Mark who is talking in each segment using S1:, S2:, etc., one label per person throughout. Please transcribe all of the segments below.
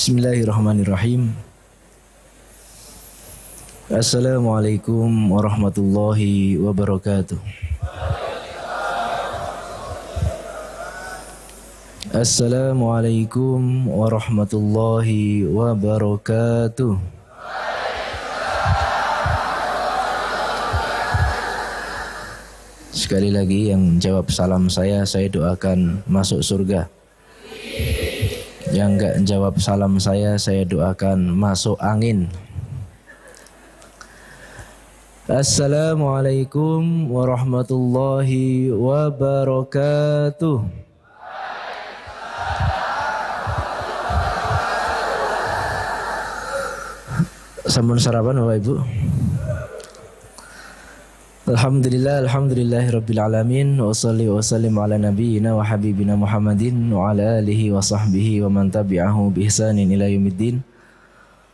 S1: Bismillahirrahmanirrahim. Assalamualaikum warahmatullahi wabarakatuh. Assalamualaikum warahmatullahi wabarakatuh. Sekali lagi yang jawab salam saya doakan masuk surga. Yang enggak jawab salam saya doakan masuk angin. Assalamualaikum warahmatullahi wabarakatuh. Sampun sarapan Bapak Ibu? Alhamdulillahirabbil alamin wa shalli wa sallim ala nabiyyina wa habibina Muhammadin wa ala alihi wa sahbihi wa man tabi'ahu bi ihsanin ila yaumiddin.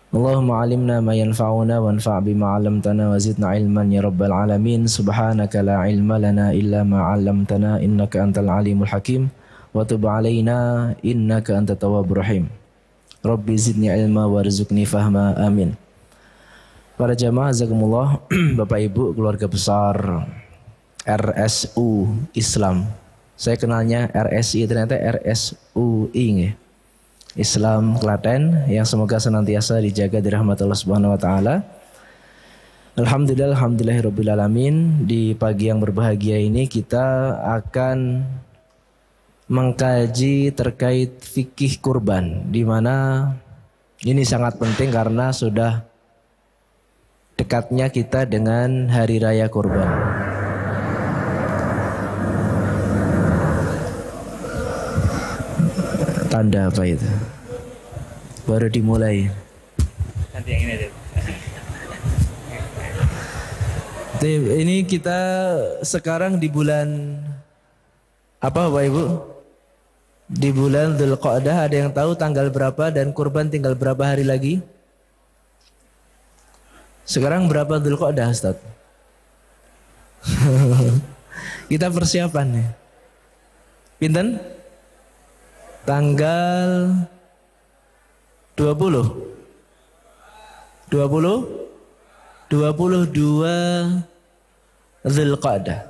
S1: Allahumma 'allimna ma yanfa'una wanfa' bima 'allamtana wa zidna ilman ya rabbal alamin. Subhanaka la ilma lana illa ma 'allamtana innaka antal alimul hakim wa tub 'alaina innaka antat tawwabur rahim. Rabbi zidni ilma warzuqni fahma. Amin. Para jamaah jazakumullah, Bapak Ibu keluarga besar RSU Islam. Saya kenalnya RSI, ternyata RSUI nggih. Islam Klaten, yang semoga senantiasa dijaga di rahmat Allah Subhanahu wa taala. Alhamdulillahirabbil alamin. Di pagi yang berbahagia ini kita akan mengkaji terkait fikih kurban, di mana ini sangat penting karena sudah dekatnya kita dengan hari raya kurban. Tanda apa itu? Baru dimulai.
S2: Nanti yang ini deh.
S1: Ini kita sekarang di bulan apa Bapak Ibu? Di bulan Dzulqa'dah. Ada yang tahu tanggal berapa dan kurban tinggal berapa hari lagi? Sekarang berapa Dzulqa'dah Ustaz? Kita persiapan nih. Pinten? Tanggal 20 22 Dzulqa'dah.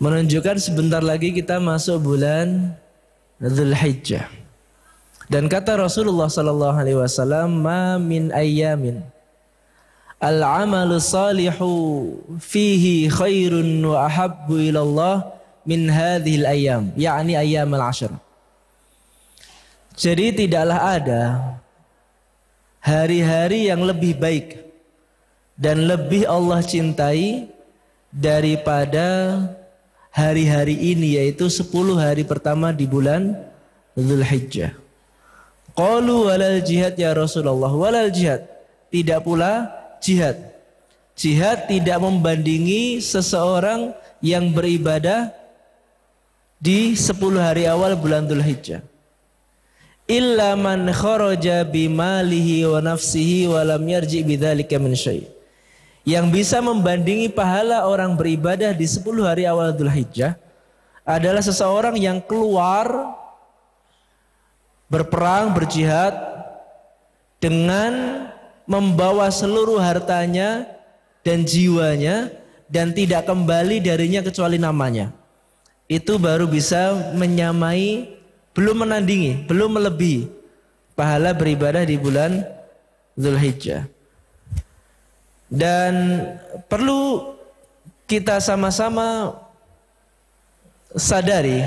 S1: Menunjukkan sebentar lagi kita masuk bulan Dzulhijjah. Dan kata Rasulullah sallallahu alaihi wasallam, "Ma min ayyamin al-amalu salihu fihi khairun wa ahabbu ilallah min hadhil ayyam," yakni ayyam al-ashr. Jadi tidaklah ada hari-hari yang lebih baik dan lebih Allah cintai daripada hari-hari ini, yaitu 10 hari pertama di bulan Dzulhijjah. Qalu walal jihad ya Rasulullah. Walal jihad, tidak pula jihad. Jihad tidak membandingi seseorang yang beribadah di 10 hari awal bulan Dzulhijjah. Illa man kharaja bimalihi wa nafsihi wa lam yarji bidzalika min syai'. Yang bisa membandingi pahala orang beribadah di 10 hari awal Dzulhijjah adalah seseorang yang keluar berperang, berjihad dengan membawa seluruh hartanya dan jiwanya dan tidak kembali darinya kecuali namanya. Itu baru bisa menyamai, belum menandingi, belum melebihi pahala beribadah di bulan Dzulhijjah. Dan perlu kita sama-sama sadari,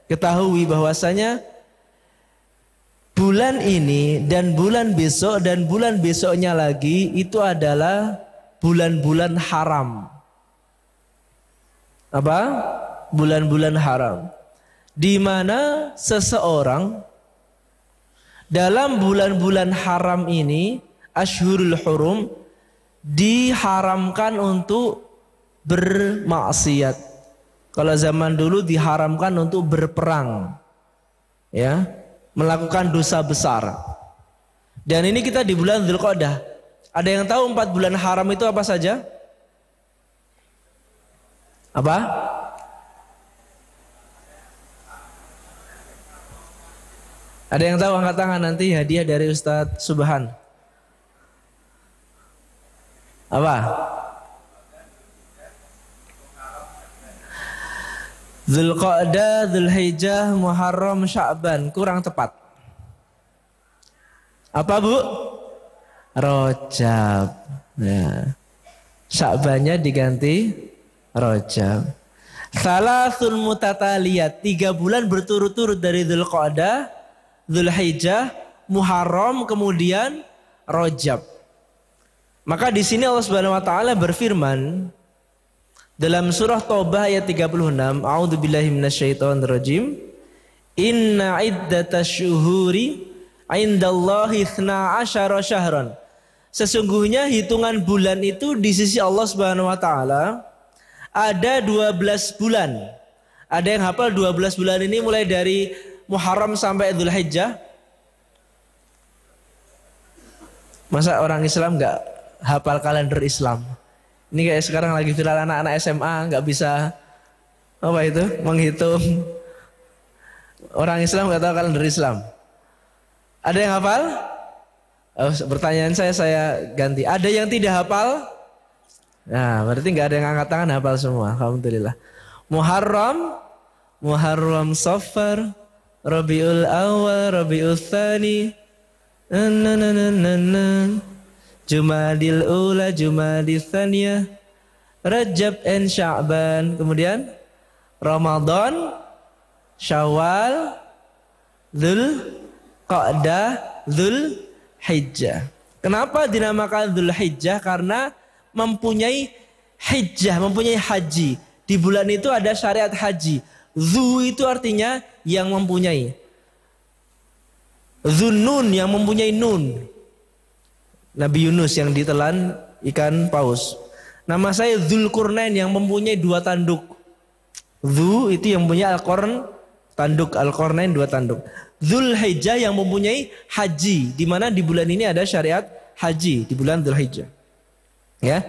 S1: ketahui bahwasanya bulan ini dan bulan besok dan bulan besoknya lagi itu adalah bulan-bulan haram. Apa? Bulan-bulan haram. Di mana seseorang dalam bulan-bulan haram ini, Ashhurul Hurum, diharamkan untuk bermaksiat. Kalau zaman dulu diharamkan untuk berperang, ya, melakukan dosa besar. Dan ini kita di bulan Dzulqa'dah. Ada yang tahu 4 bulan haram itu apa saja? Apa? Ada yang tahu angkat tangan, nanti hadiah dari Ustadz Subhan. Apa? Dzulqa'dah, Dzulhijjah, Muharram, Sya'ban. Kurang tepat. Apa Bu? Rajab. Ya. Sya'bannya diganti Rajab. Salasun mutataliyat, 3 bulan berturut-turut dari Dzulqa'dah, Dzulhijjah, Muharram, kemudian Rajab. Maka di sini Allah Subhanahu wa taala berfirman dalam surah Taubah ayat 36, A'udzubillahi minasyaitonirrajim. Inna iddatasyuhuri 'indallahi 12 syahran. Sesungguhnya hitungan bulan itu di sisi Allah Subhanahu wa taala ada 12 bulan. Ada yang hafal 12 bulan ini mulai dari Muharram sampai Dzulhijjah? Masa orang Islam enggak hafal kalender Islam? Ini kayak sekarang lagi viral anak-anak SMA nggak bisa apa itu menghitung. Orang Islam nggak tahu kalender Islam. Ada yang hafal? Oh, pertanyaan saya ganti. Ada yang tidak hafal? Nah, berarti nggak ada yang angkat tangan, hafal semua. Alhamdulillah. Muharram, Safar, Rabiul Awal, Rabiul Tsani, Jumadil Ula, Jumadil Tsaniyah, Rajab and Sya'ban, kemudian Ramadan, Syawal, Dzulqa'dah, Dzulhijjah. Kenapa dinamakan Dzulhijjah? Karena mempunyai hijjah, mempunyai haji. Di bulan itu ada syariat haji. Dzu itu artinya yang mempunyai. Dzunun yang mempunyai nun. Nabi Yunus yang ditelan ikan paus. Nama saya Dzulqurnain yang mempunyai 2 tanduk. Dzu itu yang punya Al-Qarn, tanduk Al-Qarnain 2 tanduk. Dzulhijjah yang mempunyai haji, di mana di bulan ini ada syariat haji di bulan Dzulhijjah. Ya.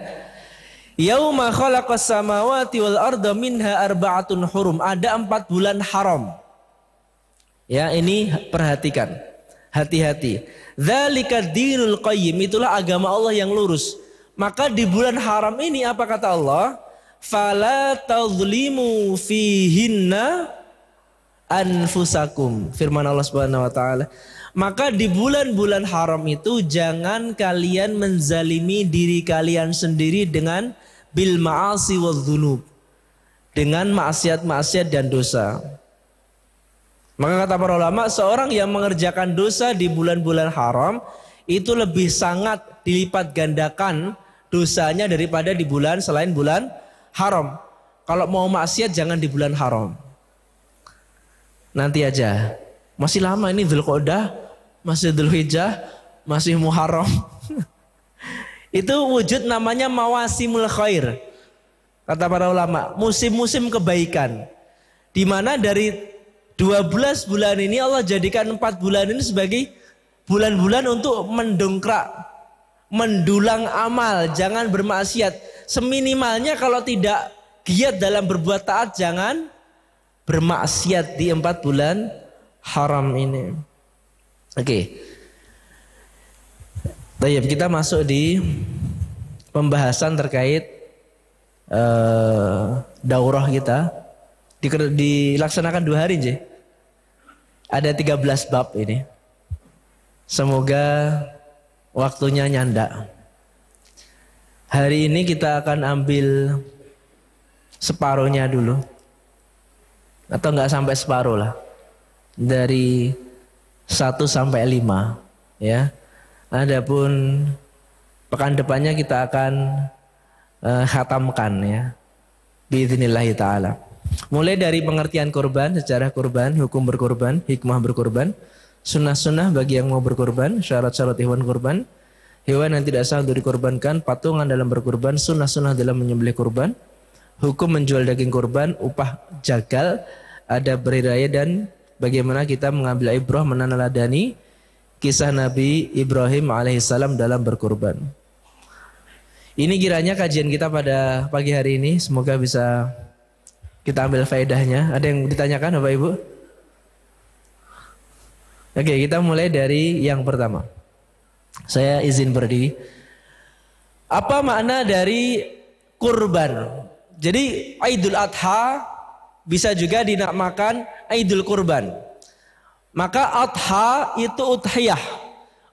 S1: Yauma khalaqas samawati wal arda minha arba'atun hurum. Ada 4 bulan haram. Ya, ini perhatikan. Hati-hati. Dzalika dinul qayyim, itulah agama Allah yang lurus. Maka di bulan haram ini apa kata Allah? Fala tadzlimu fihinna anfusakum. Firman Allah Subhanahu wa taala. Maka di bulan-bulan haram itu jangan kalian menzalimi diri kalian sendiri dengan bil ma'asi wal dzunub. Dengan maksiat-maksiat dan dosa. Maka kata para ulama, seorang yang mengerjakan dosa di bulan-bulan haram itu lebih sangat dilipat gandakan dosanya daripada di bulan selain bulan haram. Kalau mau maksiat jangan di bulan haram. Nanti aja. Masih lama ini Dzulqa'dah, masih Dzulhijjah, masih Muharram. Itu wujud namanya mawasimul khair. Kata para ulama, musim-musim kebaikan. Di mana dari 12 bulan ini Allah jadikan 4 bulan ini sebagai bulan-bulan untuk mendongkrak, mendulang amal, jangan bermaksiat. Seminimalnya kalau tidak giat dalam berbuat taat, jangan bermaksiat di 4 bulan haram ini. Oke. Baik, kita masuk di pembahasan terkait daurah kita. Dilaksanakan 2 hari aja. Ada 13 bab ini. Semoga waktunya nyanda. Hari ini kita akan ambil separuhnya dulu. Atau enggak sampai separuh lah. Dari 1 sampai 5. Ya. Adapun pekan depannya kita akan khatamkan ya. Biidznillahi ta'ala. Mulai dari pengertian kurban, sejarah kurban, hukum berkurban, hikmah berkurban, sunnah-sunnah bagi yang mau berkurban, syarat-syarat hewan kurban, hewan yang tidak sah untuk dikorbankan, patungan dalam berkurban, sunnah-sunnah dalam menyembelih kurban, hukum menjual daging kurban, upah jagal, adab beriraya, dan bagaimana kita mengambil ibrah meneladani kisah Nabi Ibrahim alaihissalam dalam berkurban. Ini kiranya kajian kita pada pagi hari ini, semoga bisa kita ambil faedahnya. Ada yang ditanyakan Bapak Ibu? Oke, kita mulai dari yang pertama. Saya izin berdiri. Apa makna dari kurban? Jadi Idul Adha bisa juga dinamakan Idul Kurban. Maka adha itu udhiyah.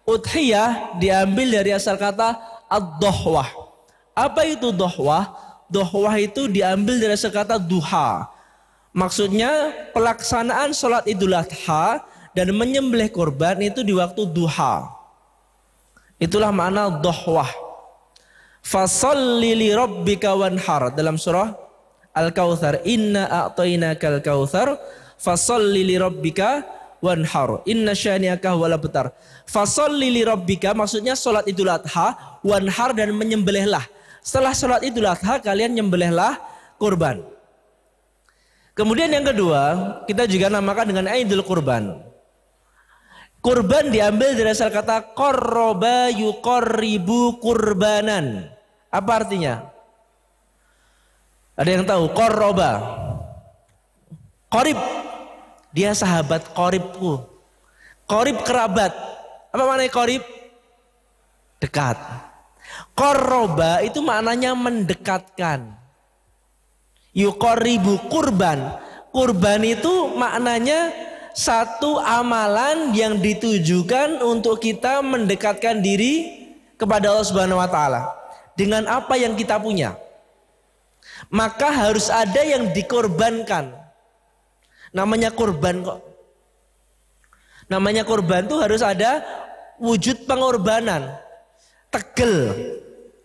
S1: Udhiyah diambil dari asal kata ad-dohwah. Apa itu dohwah? Dohwah itu diambil dari asal kata duha. Maksudnya pelaksanaan sholat Idul Adha dan menyembelih kurban itu di waktu duha. Itulah makna dohwah. Fasalli li rabbika wanhar, dalam surah Al-Kautsar, inna a'tainakal kautsar fasalli li rabbika wanhar inna syani'aka huwal abtar. Fasalli li rabbika maksudnya salat Idul Adha, wanhar dan menyembelihlah. Setelah salat Idul Adha kalian nyembelihlah kurban. Kemudian yang kedua, kita juga namakan dengan Idul Kurban. Kurban diambil dari asal kata qarraba yuqarribu kurbanan. Apa artinya? Ada yang tahu? Qarraba. Qarib. Dia sahabat qaribku. Qarib kerabat. Apa maknanya qarib? Dekat. Qarraba itu maknanya mendekatkan. Yuqarribu kurban. Kurban itu maknanya satu amalan yang ditujukan untuk kita mendekatkan diri kepada Allah Subhanahu wa taala dengan apa yang kita punya. Maka harus ada yang dikorbankan. Namanya kurban kok. Namanya kurban tuh harus ada wujud pengorbanan. Tegel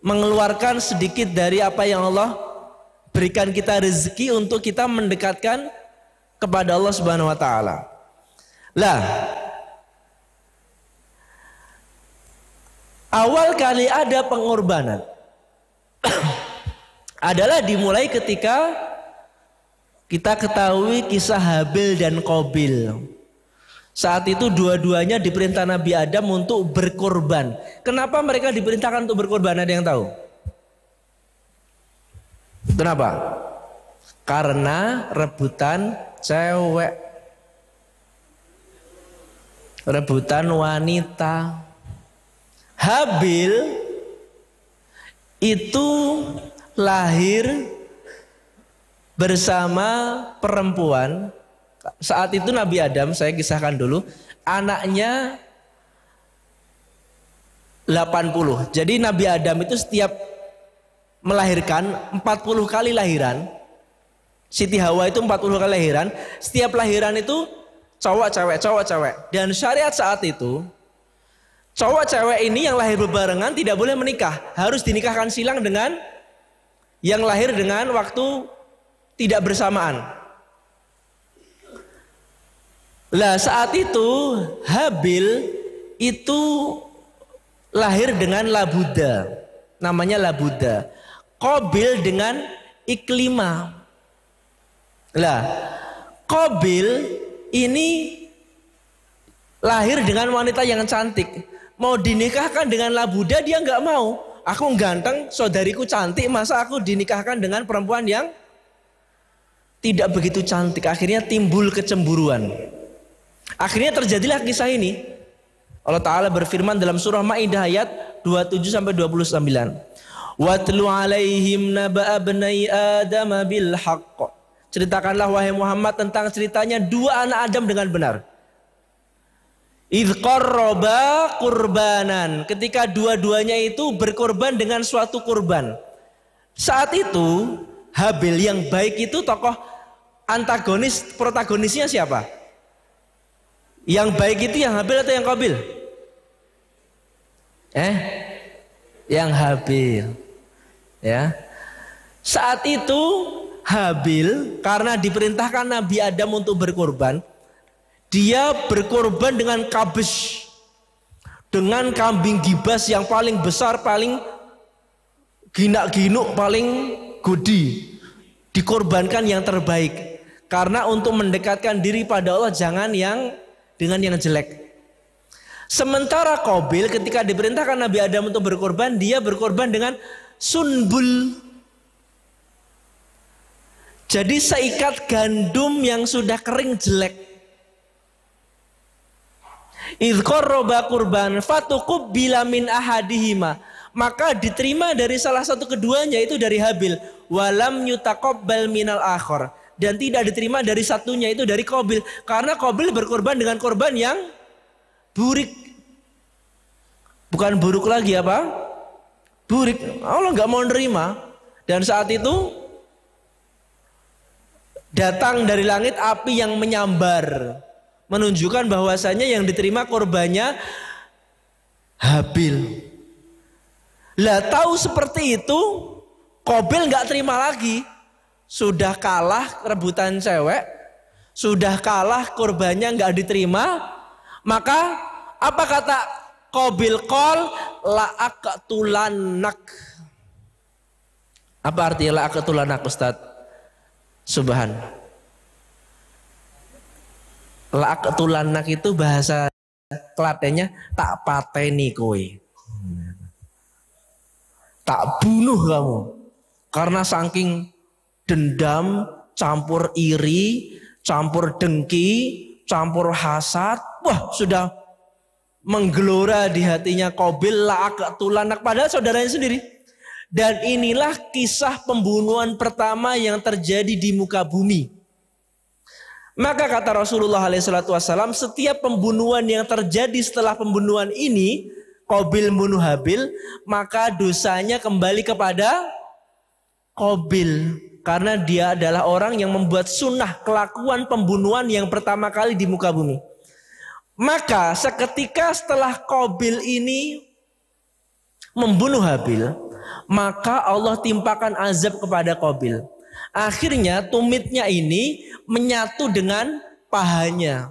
S1: mengeluarkan sedikit dari apa yang Allah berikan kita rezeki untuk kita mendekatkan kepada Allah Subhanahu wa taala. Lah, awal kali ada pengorbanan adalah dimulai ketika kita ketahui kisah Habil dan Qabil. Saat itu dua-duanya diperintah Nabi Adam untuk berkorban. Kenapa mereka diperintahkan untuk berkorban? Ada yang tahu? Kenapa? Karena rebutan cewek. Rebutan wanita. Habil itu lahir bersama perempuan. Saat itu Nabi Adam, saya kisahkan dulu, anaknya 80. Jadi Nabi Adam itu setiap melahirkan 40 kali lahiran. Siti Hawa itu 40 kali lahiran. Setiap lahiran itu cowok cewek. Dan syariat saat itu cowok cewek ini yang lahir berbarengan tidak boleh menikah. Harus dinikahkan silang dengan yang lahir dengan waktu tidak bersamaan. Lah saat itu Habil itu lahir dengan Labuda. Namanya Labuda. Qabil dengan Iklima. Lah Qabil ini lahir dengan wanita yang cantik. Mau dinikahkan dengan Labuda dia nggak mau. Aku ganteng, saudariku cantik, masa aku dinikahkan dengan perempuan yang tidak begitu cantik. Akhirnya timbul kecemburuan. Akhirnya terjadilah kisah ini. Allah Ta'ala berfirman dalam surah Ma'idah ayat 27 sampai 29. Watlu alaihim naba'a bnai Adam bil haqq. Ceritakanlah wahai Muhammad tentang ceritanya dua anak Adam dengan benar. Idz qarraba qurbanan. Ketika dua-duanya itu berkorban dengan suatu kurban. Saat itu Habil yang baik itu tokoh antagonis, protagonisnya siapa? Yang baik itu yang Habil atau yang Qabil? Yang Habil. Ya. Saat itu Habil karena diperintahkan Nabi Adam untuk berkorban, dia berkorban dengan kabes, dengan kambing gibas yang paling besar, paling ginak-ginuk, paling gudi. Dikorbankan yang terbaik. Karena untuk mendekatkan diri pada Allah jangan yang dengan yang jelek. Sementara Qabil ketika diperintahkan Nabi Adam untuk berkorban, dia berkorban dengan sunbul. Jadi seikat gandum yang sudah kering jelek. idz qarraba qurban fatuqbila min ahadihima, maka diterima dari salah satu keduanya, itu dari Habil, walam yutaqabbal minal akhar, dan tidak diterima dari satunya, itu dari Qabil, karena Qabil berkorban dengan korban yang burik, bukan buruk lagi apa? Burik. Allah nggak mau nerima. Dan saat itu datang dari langit api yang menyambar, menunjukkan bahwasanya yang diterima korbannya Habil. Lah tahu seperti itu, Qabil nggak terima lagi. Sudah kalah rebutan cewek, sudah kalah korbannya nggak diterima, maka apa kata Qabil? Qol la'aqtulannak. Apa artinya la'aqtulannak, Ustaz Subhan? La'aqtulannak itu bahasa Klatennya tak pateni kowe, tak bunuh kamu, karena saking dendam campur iri, campur dengki, campur hasad, wah sudah menggelora di hatinya Qabil, la'aqtulannak, padahal saudaranya sendiri. Dan inilah kisah pembunuhan pertama yang terjadi di muka bumi. Maka kata Rasulullah SAW, setiap pembunuhan yang terjadi setelah pembunuhan ini, Qabil bunuh Habil, maka dosanya kembali kepada Qabil, karena dia adalah orang yang membuat sunnah kelakuan pembunuhan yang pertama kali di muka bumi. Maka seketika setelah Qabil ini membunuh Habil, maka Allah timpakan azab kepada Qabil. Akhirnya tumitnya ini menyatu dengan pahanya.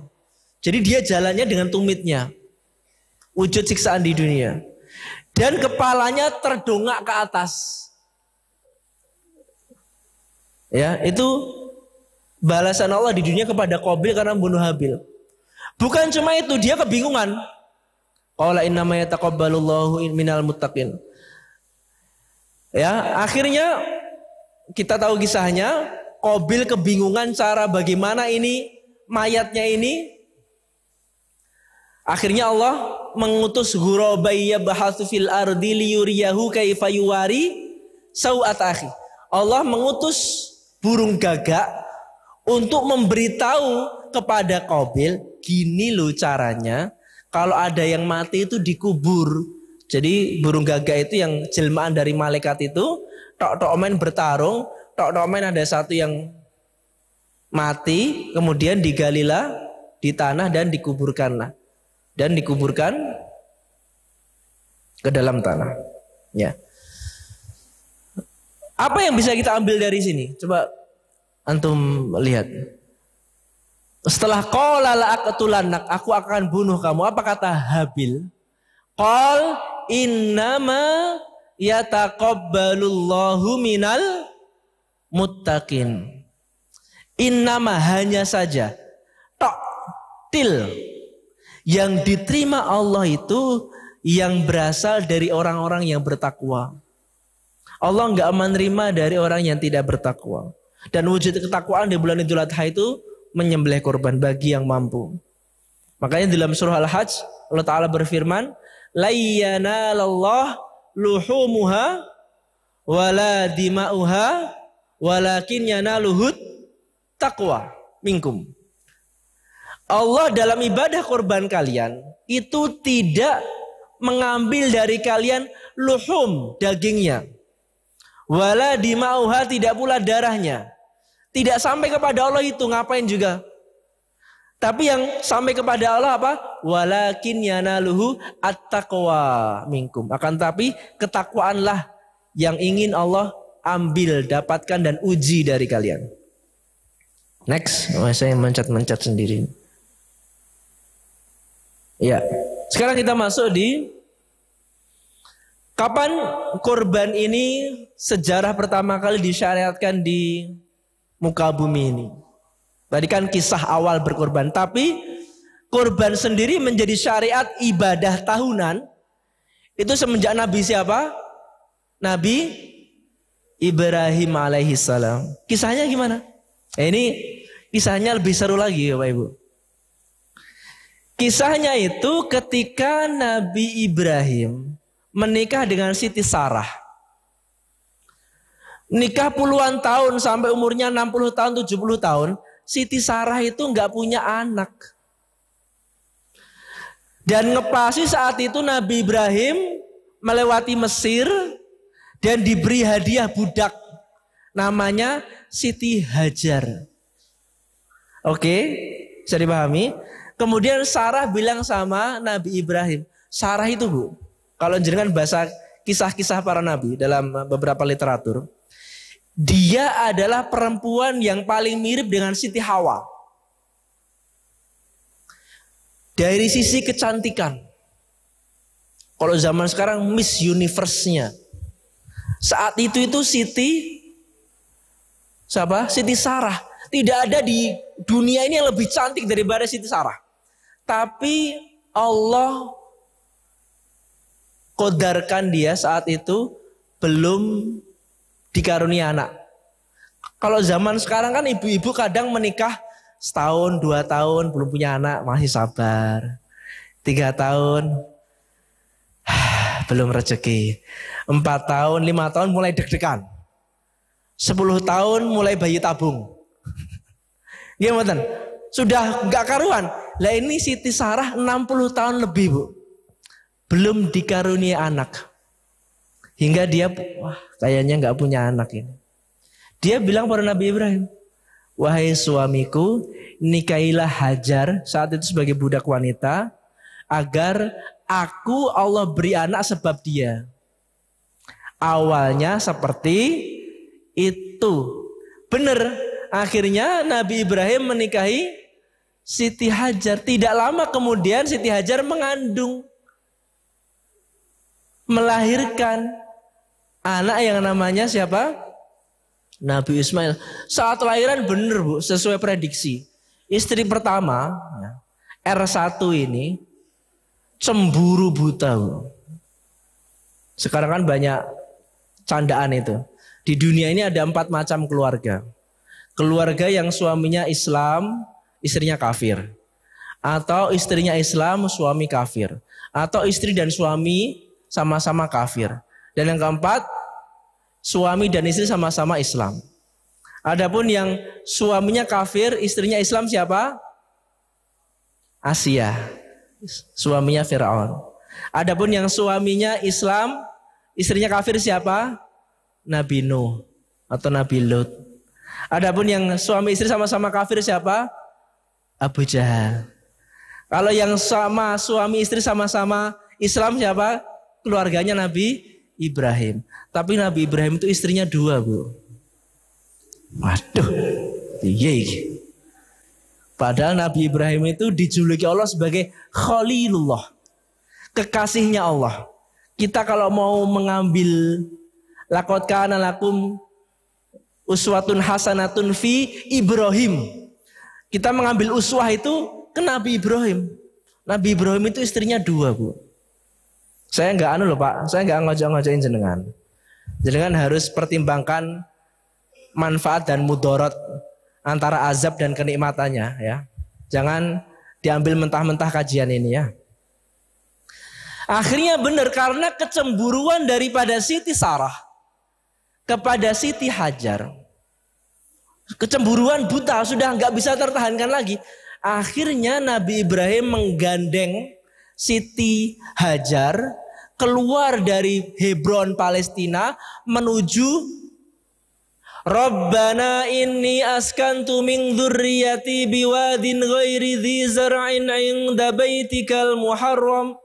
S1: Jadi dia jalannya dengan tumitnya. Wujud siksaan di dunia. Dan kepalanya terdongak ke atas. Ya, itu balasan Allah di dunia kepada Qabil karena membunuh Habil. Bukan cuma itu, dia kebingungan. Qala innama yataqabbalullahu minal muttaqin. Ya, akhirnya kita tahu kisahnya, Qabil kebingungan cara bagaimana ini mayatnya ini. Akhirnya Allah mengutus ghurabai yabhatsu fil ardi liyuriyahu kaifa yuwari sau'at akhi. Allah mengutus burung gagak untuk memberitahu kepada Qabil, gini loh caranya kalau ada yang mati itu dikubur. Jadi burung gagak itu yang jelmaan dari malaikat itu, tok-tok main bertarung, tok-tok main ada satu yang mati, kemudian digalilah di tanah dan dikuburkanlah. Dan dikuburkan ke dalam tanah. Ya. Apa yang bisa kita ambil dari sini? Coba antum lihat. Setelah qala la'aqtulannak, aku akan bunuh kamu. Apa kata Habil? Qal innama yataqabbalullahu minal muttaqin. Innama, hanya saja, tok til, yang diterima Allah itu yang berasal dari orang-orang yang bertakwa. Allah enggak menerima dari orang yang tidak bertakwa. Dan wujud ketakwaan di bulan Idul Adha itu menyembelih korban bagi yang mampu. Makanya dalam surah Al-Hajj Allah Ta'ala berfirman, la yanalallah luhumuha wala dima'uha walakin yanaluhut taqwa minkum. Allah dalam ibadah korban kalian itu tidak mengambil dari kalian luhum, dagingnya, wala dima'uha, tidak pula darahnya. Tidak sampai kepada Allah itu, ngapain juga. Tapi yang sampai kepada Allah apa? Walakin yanaluhu at-taqwa minkum. Akan tapi ketakwaanlah yang ingin Allah ambil, dapatkan dan uji dari kalian. Next, saya mencet-mencet sendiri. Ya, sekarang kita masuk di kapan korban ini sejarah pertama kali disyariatkan di muka bumi ini. Tadi kan kisah awal berkorban, tapi korban sendiri menjadi syariat ibadah tahunan itu semenjak Nabi siapa? Nabi Ibrahim alaihissalam. Kisahnya gimana? Ini kisahnya lebih seru lagi ya Bapak Ibu. Kisahnya itu ketika Nabi Ibrahim menikah dengan Siti Sarah. Nikah puluhan tahun sampai umurnya 60 tahun, 70 tahun. Siti Sarah itu nggak punya anak. Dan ngepasi saat itu Nabi Ibrahim melewati Mesir dan diberi hadiah budak. Namanya Siti Hajar. Oke, bisa dipahami? Kemudian Sarah bilang sama Nabi Ibrahim. Sarah itu Bu, kalau jenengan baca kisah-kisah para nabi dalam beberapa literatur. Dia adalah perempuan yang paling mirip dengan Siti Hawa. Dari sisi kecantikan. Kalau zaman sekarang Miss Universe-nya. Saat itu Siti siapa? Siti Sarah. Tidak ada di dunia ini yang lebih cantik daripada Siti Sarah. Tapi Allah kodarkan dia saat itu belum dikarunia anak. Kalau zaman sekarang kan ibu-ibu kadang menikah setahun, 2 tahun belum punya anak, masih sabar. 3 tahun belum rezeki. 4 tahun, 5 tahun mulai deg-degan. 10 tahun mulai bayi tabung. Gimana? Sudah gak karuan. Lah ini Siti Sarah 60 tahun lebih Bu. Belum dikarunia anak. Hingga dia wah, kayaknya gak punya anak ini. Dia bilang pada Nabi Ibrahim, wahai suamiku, nikahilah Hajar saat itu sebagai budak wanita, agar aku Allah beri anak sebab dia. Awalnya seperti itu. Benar, akhirnya Nabi Ibrahim menikahi Siti Hajar. Tidak lama kemudian Siti Hajar mengandung, melahirkan anak yang namanya siapa? Nabi Ismail. Saat lahiran benar Bu, sesuai prediksi. Istri pertama, R1 ini cemburu buta Bu. Sekarang kan banyak candaan itu. Di dunia ini ada 4 macam keluarga. Keluarga yang suaminya Islam, istrinya kafir. Atau istrinya Islam, suami kafir. Atau istri dan suami sama-sama kafir. Dan yang keempat, suami dan istri sama-sama Islam. Adapun yang suaminya kafir, istrinya Islam siapa? Asia. Suaminya Firaun. Adapun yang suaminya Islam, istrinya kafir siapa? Nabi Nuh atau Nabi Lut. Adapun yang suami istri sama-sama kafir siapa? Abu Jahal. Kalau yang sama suami istri sama-sama Islam siapa? Keluarganya Nabi Ibrahim. Tapi Nabi Ibrahim itu istrinya 2 Bu. Waduh. Iya. Padahal Nabi Ibrahim itu dijuluki Allah sebagai Khalilullah. Kekasihnya Allah. Kita kalau mau mengambil laqad kana lakum uswatun hasanatun fi Ibrahim. Kita mengambil uswah itu ke Nabi Ibrahim. Nabi Ibrahim itu istrinya 2 Bu. Saya enggak loh Pak, saya enggak ngojok-ngojokin jenengan. Jenengan harus pertimbangkan manfaat dan mudarat antara azab dan kenikmatannya ya. Jangan diambil mentah-mentah kajian ini ya. Akhirnya benar karena kecemburuan daripada Siti Sarah kepada Siti Hajar. Kecemburuan buta sudah nggak bisa tertahankan lagi. Akhirnya Nabi Ibrahim menggandeng Siti Hajar keluar dari Hebron Palestina menuju Rabbana inni askantu min dzurriyyati biwadin ghairi dzi zar'in 'inda baitikal muharram.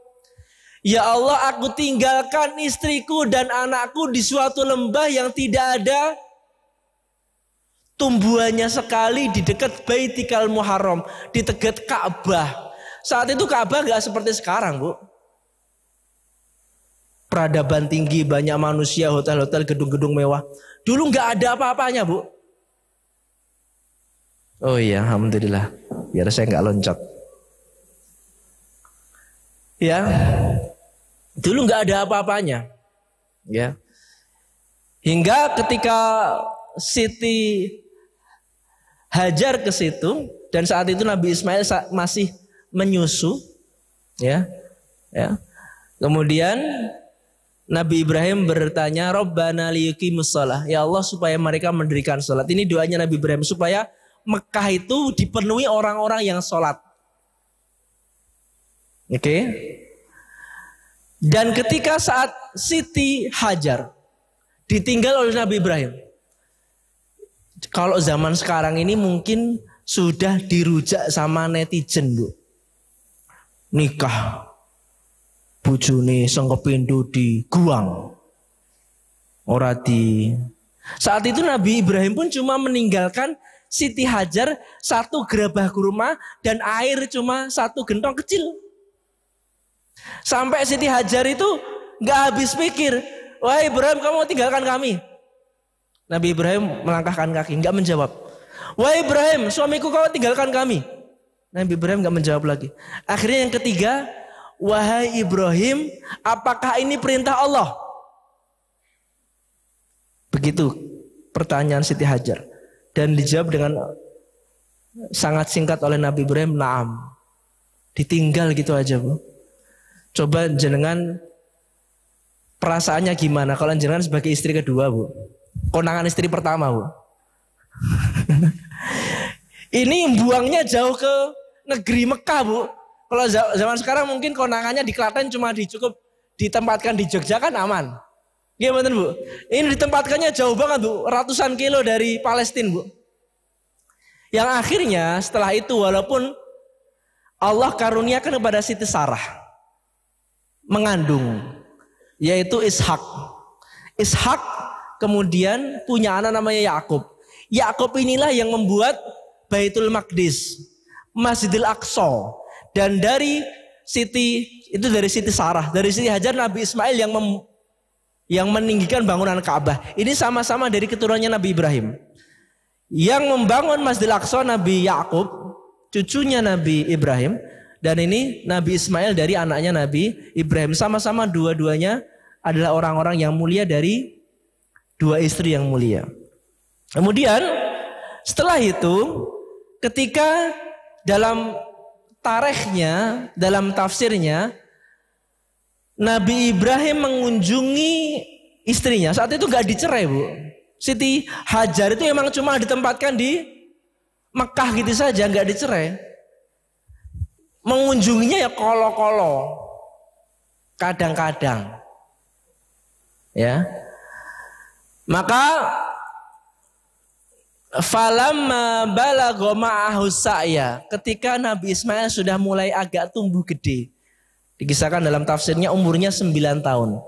S1: Ya Allah, aku tinggalkan istriku dan anakku di suatu lembah yang tidak ada tumbuhannya sekali di dekat Baitikal Muharram, di dekat Ka'bah. Saat itu Ka'bah gak seperti sekarang Bu. Peradaban tinggi, banyak manusia, hotel-hotel, gedung-gedung mewah. Dulu gak ada apa-apanya Bu. Oh iya, alhamdulillah. Biar saya gak loncat. Ya, dulu gak ada apa-apanya. Ya, hingga ketika Siti Hajar ke situ, dan saat itu Nabi Ismail masih menyusu, ya. Kemudian Nabi Ibrahim bertanya, Rabbana liyuqimus shalah. Ya Allah, supaya mereka mendirikan salat. Ini doanya Nabi Ibrahim supaya Mekah itu dipenuhi orang-orang yang salat. Oke. Dan ketika saat Siti Hajar ditinggal oleh Nabi Ibrahim. Kalau zaman sekarang ini mungkin sudah dirujak sama netizen, Bu. Nikah bojone sing kepindho diguang. Ora di. Saat itu Nabi Ibrahim pun cuma meninggalkan Siti Hajar 1 gerabah kurma dan air cuma 1 gentong kecil. Sampai Siti Hajar itu nggak habis pikir, wahai Ibrahim, kamu mau tinggalkan kami? Nabi Ibrahim melangkahkan kaki, nggak menjawab. Wahai Ibrahim, suamiku, kau tinggalkan kami? Nabi Ibrahim nggak menjawab lagi. Akhirnya yang ketiga, wahai Ibrahim, apakah ini perintah Allah? Begitu pertanyaan Siti Hajar. Dan dijawab dengan sangat singkat oleh Nabi Ibrahim, na'am. Ditinggal gitu aja, Bu. Coba jenengan perasaannya gimana kalau jenengan sebagai istri kedua, Bu? Konangan istri pertama, Bu. Ini buangnya jauh ke negeri Mekah, Bu. Kalau zaman sekarang mungkin konangannya di Klaten cuma cukup ditempatkan di Jogja kan aman. Gimana, Bu? Ini ditempatkannya jauh banget, Bu. Ratusan kilo dari Palestina, Bu. Yang akhirnya setelah itu walaupun Allah karuniakan kepada Siti Sarah mengandung, yaitu Ishak. Ishak kemudian punya anak namanya Yakub. Yakub inilah yang membuat Baitul Maqdis, Masjidil Aqsa. Dan dari Siti Sarah, dari Siti Hajar, Nabi Ismail yang meninggikan bangunan Ka'bah. Ini sama-sama dari keturunannya Nabi Ibrahim. Yang membangun Masjidil Aqsa Nabi Yakub, cucunya Nabi Ibrahim. Dan ini Nabi Ismail dari anaknya Nabi Ibrahim. Sama-sama dua-duanya adalah orang-orang yang mulia dari 2 istri yang mulia. Kemudian setelah itu ketika dalam tarikhnya, dalam tafsirnya, Nabi Ibrahim mengunjungi istrinya. Saat itu gak dicerai, Bu. Siti Hajar itu emang cuma ditempatkan di Mekah gitu saja, gak dicerai. Mengunjunginya ya kolo-kolo, kadang-kadang, ya. Maka falamma balagha ma'ahu sa'ya, ketika Nabi Ismail sudah mulai agak tumbuh gede, dikisahkan dalam tafsirnya umurnya 9 tahun,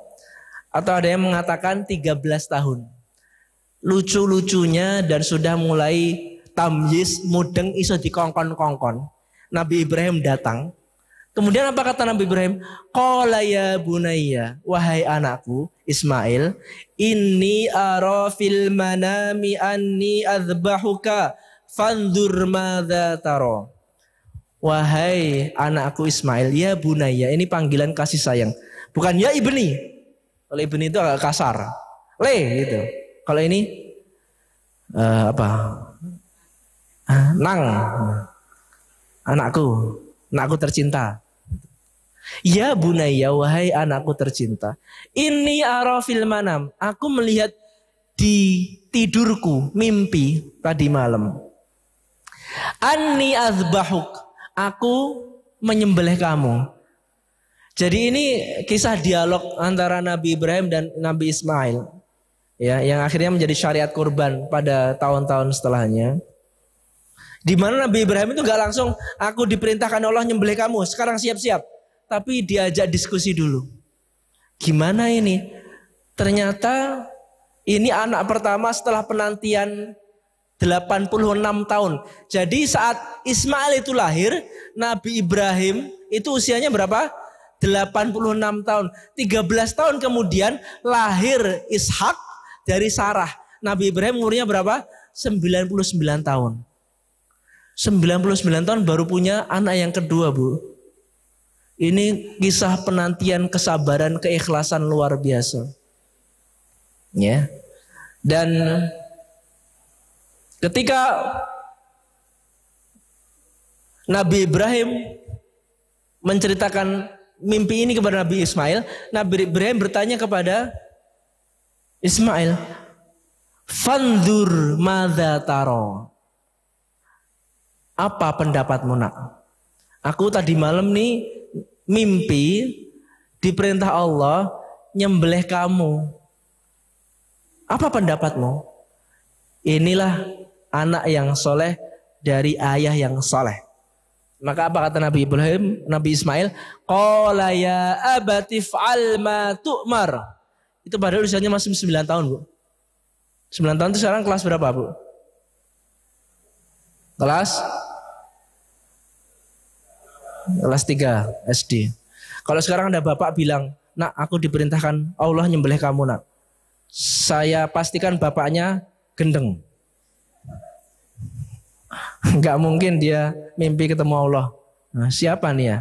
S1: atau ada yang mengatakan 13 tahun. Lucu-lucunya dan sudah mulai tamyiz, mudeng, iso dikongkon-kongkon, Nabi Ibrahim datang. Kemudian apa kata Nabi Ibrahim? Qala ya bunayya, wahai anakku Ismail, inni ara fil manami anni adzbahuka fanzur madza tara. Wahai anakku Ismail, ya bunayya, ini panggilan kasih sayang. Bukan ya ibni. Kalau ibni itu agak kasar. Le gitu. Kalau ini nang. Anakku tercinta. Ya bunayya, wahai anakku tercinta. Inni ara fil manam, aku melihat di tidurku, mimpi tadi malam. Anni azbahuk, aku menyembelih kamu. Jadi ini kisah dialog antara Nabi Ibrahim dan Nabi Ismail, ya, yang akhirnya menjadi syariat kurban pada tahun-tahun setelahnya. Di mana Nabi Ibrahim itu gak langsung, aku diperintahkan Allah nyembelih kamu, sekarang siap-siap. Tapi diajak diskusi dulu. Gimana ini? Ternyata ini anak pertama setelah penantian 86 tahun. Jadi saat Ismail itu lahir, Nabi Ibrahim itu usianya berapa? 86 tahun. 13 tahun kemudian lahir Ishak dari Sarah. Nabi Ibrahim umurnya berapa? 99 tahun. 99 tahun baru punya anak yang kedua, Bu. Ini kisah penantian, kesabaran, keikhlasan luar biasa. Ya. Dan ketika Nabi Ibrahim menceritakan mimpi ini kepada Nabi Ismail, Nabi Ibrahim bertanya kepada Ismail, "Fandur madza taro?" Apa pendapatmu, Nak? Aku tadi malam nih mimpi diperintah Allah nyembelih kamu. Apa pendapatmu? Inilah anak yang soleh dari ayah yang soleh. Maka apa kata Nabi Ibrahim, Nabi Ismail? Qala ya abati fa'al ma tu'mar. Itu padahal usianya masih 9 tahun, Bu. 9 tahun itu sekarang kelas berapa, Bu? Kelas 3 SD. Kalau sekarang ada bapak bilang, "Nak, aku diperintahkan Allah nyembelih kamu, Nak." Saya pastikan bapaknya gendeng. Enggak mungkin dia mimpi ketemu Allah. Nah, siapa nih ya?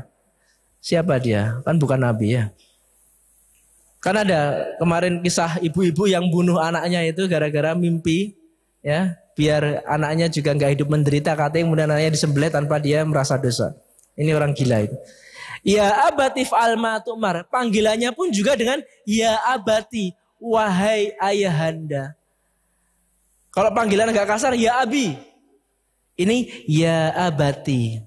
S1: Siapa dia? Kan bukan Nabi ya. Kan ada kemarin kisah ibu-ibu yang bunuh anaknya itu gara-gara mimpi, ya, biar anaknya juga enggak hidup menderita, katanya kemudian anaknya disembelih tanpa dia merasa dosa. Ini orang gila itu. Ya abati fa'al ma tu'mar. Panggilannya pun juga dengan ya abati, wahai ayahanda. Kalau panggilan agak kasar, ya abi. Ini ya abati,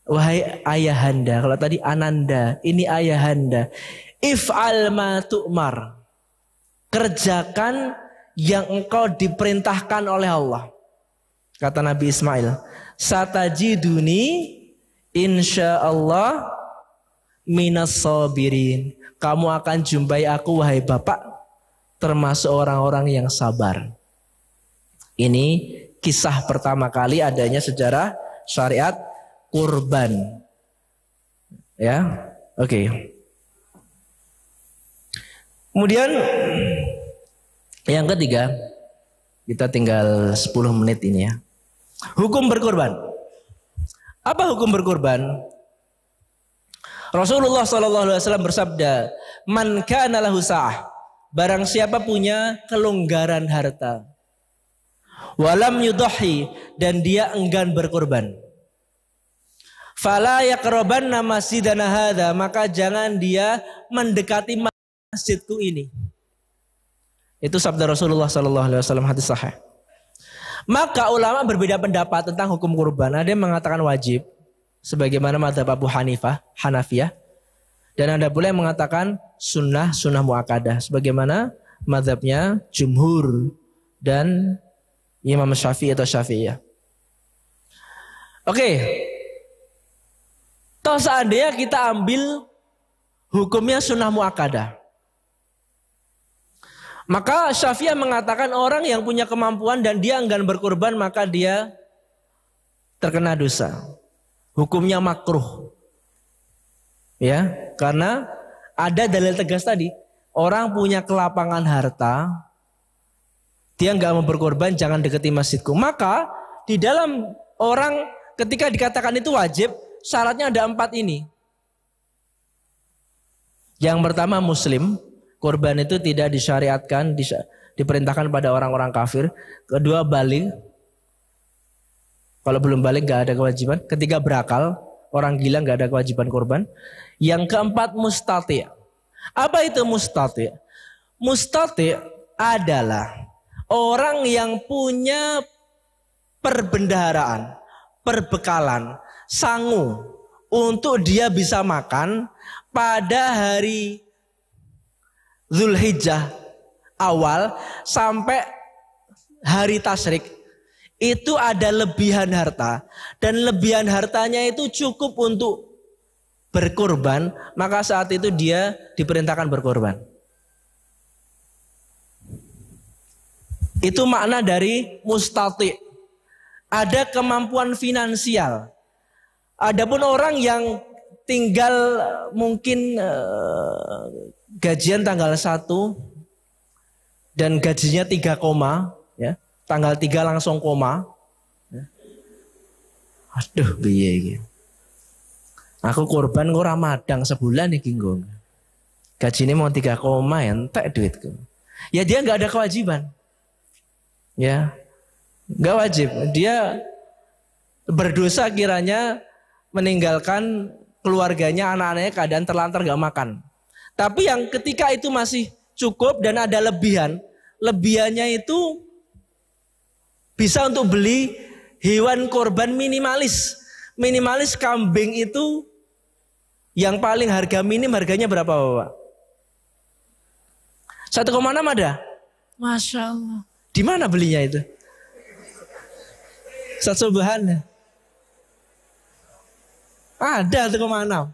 S1: wahai ayahanda. Kalau tadi ananda, ini ayahanda. If'al ma tu'mar. Kerjakan yang engkau diperintahkan oleh Allah. Kata Nabi Ismail, satajiduni insyaallah minas sabirin. Kamu akan jumpai aku, wahai Bapak, termasuk orang-orang yang sabar. Ini kisah pertama kali adanya sejarah syariat kurban. Ya, oke. Kemudian yang ketiga, kita tinggal 10 menit ini ya. Hukum berkurban. Apa hukum berkurban? Rasulullah SAW bersabda, "Man kana lahu sa'ah." Barang siapa punya kelonggaran harta, walam yudhi, dan dia enggan berkorban, fala yaqrabanna masjidana hadza, maka jangan dia mendekati masjidku ini. Itu sabda Rasulullah SAW, hadis sahih. Maka ulama berbeda pendapat tentang hukum kurban. Ada yang mengatakan wajib, sebagaimana mazhab Abu Hanafiyah, dan ada pula yang mengatakan sunnah muakkadah, sebagaimana mazhabnya jumhur dan Imam Syafi'i atau Syafi'iyah. Oke. Toh seandainya kita ambil hukumnya sunnah muakkadah, maka Syafi'iyah mengatakan orang yang punya kemampuan dan dia enggan berkurban, maka dia terkena dosa. Hukumnya makruh. Ya, karena ada dalil tegas tadi. Orang punya kelapangan harta, dia enggak mau berkorban, jangan dekati masjidku. Maka di dalam orang ketika dikatakan itu wajib, syaratnya ada 4 ini. Yang pertama muslim. Korban itu tidak disyariatkan, diperintahkan pada orang-orang kafir. Kedua balik. Kalau belum balik gak ada kewajiban. Ketiga berakal. Orang gila gak ada kewajiban korban. Yang keempat mustati'. Apa itu mustati'? Mustati' adalah orang yang punya perbendaharaan, perbekalan, sangu untuk dia bisa makan pada hari Zulhijjah awal sampai hari tasyrik. Itu ada lebihan harta, dan lebihan hartanya itu cukup untuk berkorban, maka saat itu dia diperintahkan berkorban. Itu makna dari mustati'. Ada kemampuan finansial. Adapun orang yang tinggal mungkin gajian tanggal 1 dan gajinya 3 koma, ya, tanggal 3 langsung koma, ya. Aduh piye iki. Aku korban ora madang sebulan iki nggo. Gajine mau 3 koma entek duitku. Ya dia enggak ada kewajiban. Ya. Enggak wajib. Dia berdosa kiranya meninggalkan keluarganya, anak-anaknya keadaan terlantar gak makan. Tapi yang ketika itu masih cukup dan ada lebihan, lebihannya itu bisa untuk beli hewan korban minimalis. Minimalis kambing itu yang paling harga minim harganya berapa Bapak? 1,6 ada? Masya Allah. Di mana belinya itu? Subhanallah. Ada 1,6.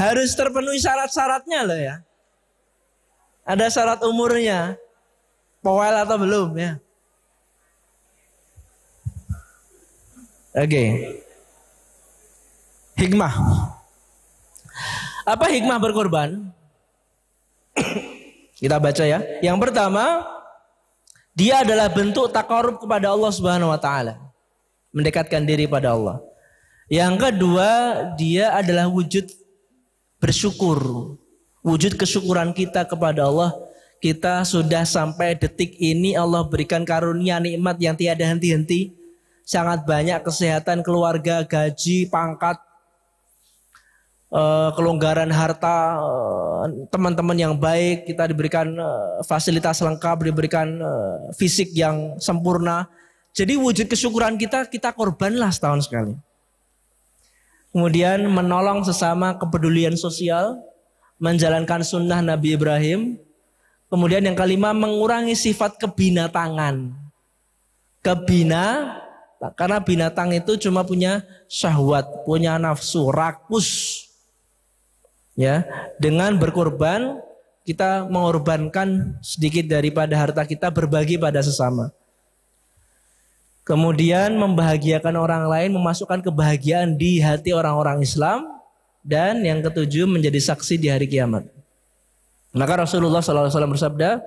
S1: Harus terpenuhi syarat-syaratnya loh ya. Ada syarat umurnya. Powel atau belum ya. Oke. Hikmah. Apa hikmah berkorban? Kita baca ya. Yang pertama, dia adalah bentuk takarub kepada Allah Subhanahu wa taala. Mendekatkan diri pada Allah. Yang kedua, dia adalah wujud bersyukur. Wujud kesyukuran kita kepada Allah. Kita sudah sampai detik ini Allah berikan karunia nikmat yang tiada henti-henti. Sangat banyak kesehatan, keluarga, gaji, pangkat, kelonggaran harta, teman-teman yang baik, kita diberikan fasilitas lengkap, diberikan fisik yang sempurna. Jadi wujud kesyukuran kita korbanlah setahun sekali. Kemudian menolong sesama, kepedulian sosial, menjalankan sunnah Nabi Ibrahim. Kemudian yang kelima, mengurangi sifat kebinatangan. Karena binatang itu cuma punya syahwat, punya nafsu, rakus. Ya, dengan berkorban kita mengorbankan sedikit daripada harta kita, berbagi pada sesama. Kemudian membahagiakan orang lain, memasukkan kebahagiaan di hati orang-orang Islam. Dan yang ketujuh, menjadi saksi di hari kiamat. Maka Rasulullah SAW bersabda,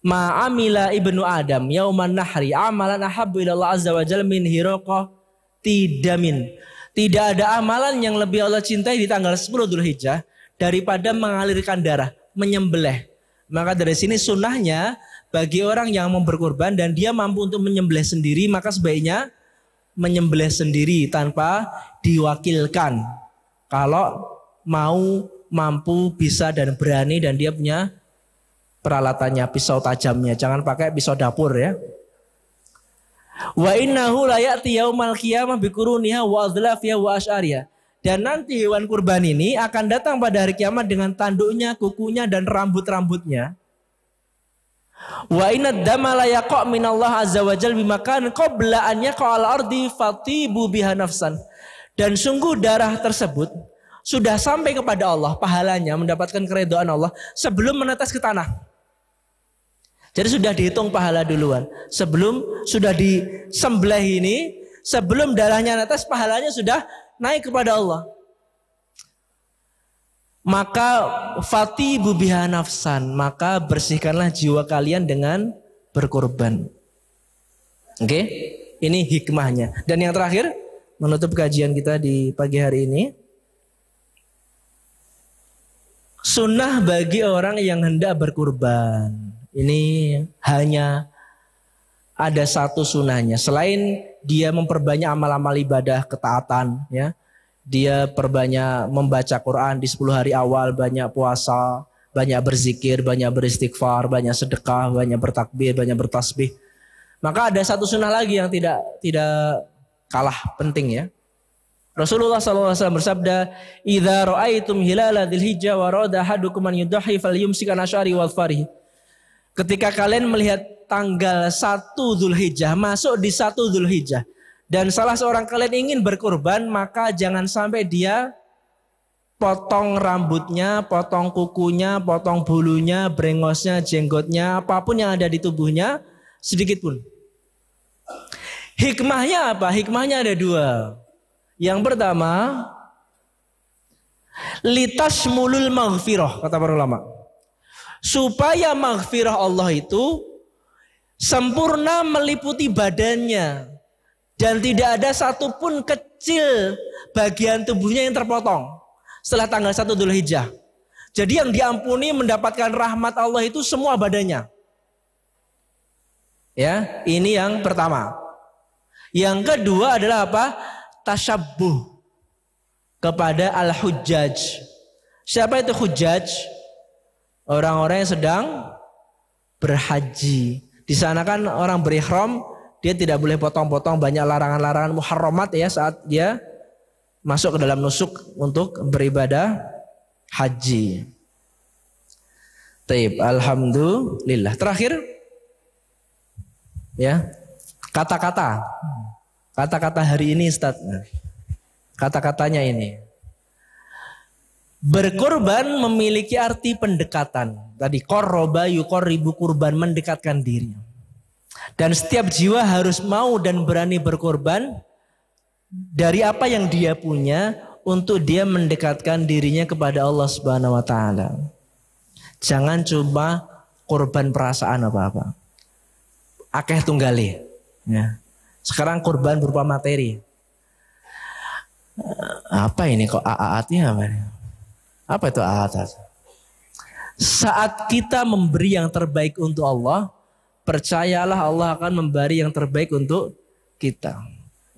S1: ma'amila ibnu Adam yauman nahri amalan ahabbu ilallah azza wa jalla min hiraqah tidamin. Tidak ada amalan yang lebih Allah cintai di tanggal 10 Dzulhijjah daripada mengalirkan darah, menyembelih. Maka dari sini sunnahnya bagi orang yang mau berkorban dan dia mampu untuk menyembelih sendiri, maka sebaiknya menyembelih sendiri tanpa diwakilkan. Kalau mau, mampu, bisa dan berani dan dia punya peralatannya, pisau tajamnya. Jangan pakai pisau dapur ya. Wa innahu la ya'ti yaumal qiyamah biquruniha wa adlafiha wa asy'ariha. Dan nanti hewan kurban ini akan datang pada hari kiamat dengan tanduknya, kukunya dan rambut-rambutnya. Wa inad dama la yaqa' minallah azza wa jalla bimakan qabla an yaqa'al ardi fatibu biha nafsan. Dan sungguh darah tersebut sudah sampai kepada Allah, pahalanya mendapatkan keridhaan Allah sebelum menetes ke tanah. Jadi sudah dihitung pahala duluan. Sebelum sudah disembelih ini, sebelum darahnya netes, pahalanya sudah naik kepada Allah. Maka fatibu biha nafsan, maka bersihkanlah jiwa kalian dengan berkorban. Oke, ini hikmahnya. Dan yang terakhir, menutup kajian kita di pagi hari ini, sunnah bagi orang yang hendak berkurban. Ini hanya ada satu sunnahnya. Selain dia memperbanyak amal-amal ibadah, ketaatan, ya, dia perbanyak membaca Quran di 10 hari awal, banyak puasa, banyak berzikir, banyak beristighfar, banyak sedekah, banyak bertakbir, banyak bertasbih. Maka ada satu sunnah lagi yang tidak kalah penting ya. Rasulullah SAW bersabda, "Idza ra'aitum hilala dzulhijjah wa rada ahadukum an yudhi falyumsik an asy'ari wal farih." Ketika kalian melihat tanggal 1 Dzulhijjah, masuk di 1 Dzulhijjah, dan salah seorang kalian ingin berkurban, maka jangan sampai dia potong rambutnya, potong kukunya, potong bulunya, brengosnya, jenggotnya, apapun yang ada di tubuhnya, sedikit pun. Hikmahnya apa? Hikmahnya ada dua. Yang pertama, litashmulul maghfirah, kata para ulama. Supaya maghfirah Allah itu sempurna meliputi badannya. Dan tidak ada satupun kecil bagian tubuhnya yang terpotong setelah tanggal 1 Dzulhijjah. Jadi yang diampuni mendapatkan rahmat Allah itu semua badannya. Ya, ini yang pertama. Yang kedua adalah apa? tasyabbuh kepada al-hujjaj. Siapa itu hujjaj? Orang-orang yang sedang berhaji. Di sana kan orang berihram, dia tidak boleh potong-potong, banyak larangan-larangan muharramat ya saat dia masuk ke dalam nusuk untuk beribadah haji. Taib, alhamdulillah. Terakhir ya, kata-kata hari ini Ustaz. Kata-katanya ini. Berkorban memiliki arti pendekatan. Tadi qarraba yuqarribu, kurban, mendekatkan diri. Dan setiap jiwa harus mau dan berani berkorban dari apa yang dia punya untuk dia mendekatkan dirinya kepada Allah Subhanahu wa taala. Jangan cuma korban perasaan apa-apa. Akeh tunggale. Ya. Sekarang korban berupa materi. Apa ini kok aatnya apa? Apa itu aat? Saat kita memberi yang terbaik untuk Allah, percayalah Allah akan memberi yang terbaik untuk kita.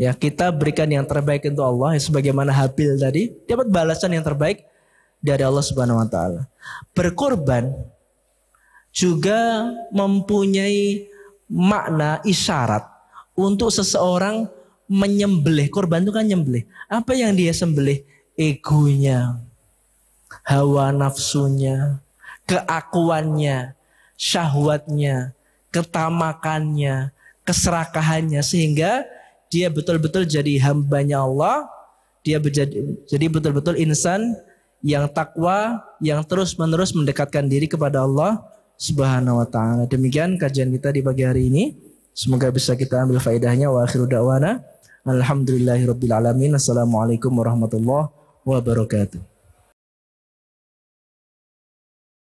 S1: Ya, kita berikan yang terbaik untuk Allah, ya, sebagaimana Habil tadi dapat balasan yang terbaik dari Allah Subhanahu wa taala. Berkorban juga mempunyai makna isyarat untuk seseorang menyembelih. Korban itu kan nyembelih. Apa yang dia sembelih? Egonya, hawa nafsunya, keakuannya, syahwatnya, ketamakannya, keserakahannya, sehingga dia betul-betul jadi hambanya Allah. Dia jadi betul-betul insan yang takwa, yang terus-menerus mendekatkan diri kepada Allah Subhanahu wa taala. Demikian kajian kita di pagi hari ini. Semoga bisa kita ambil faedahnya. Wa akhiru da'wana alhamdulillahirabbil alamin. Assalamualaikum warahmatullahi wabarakatuh.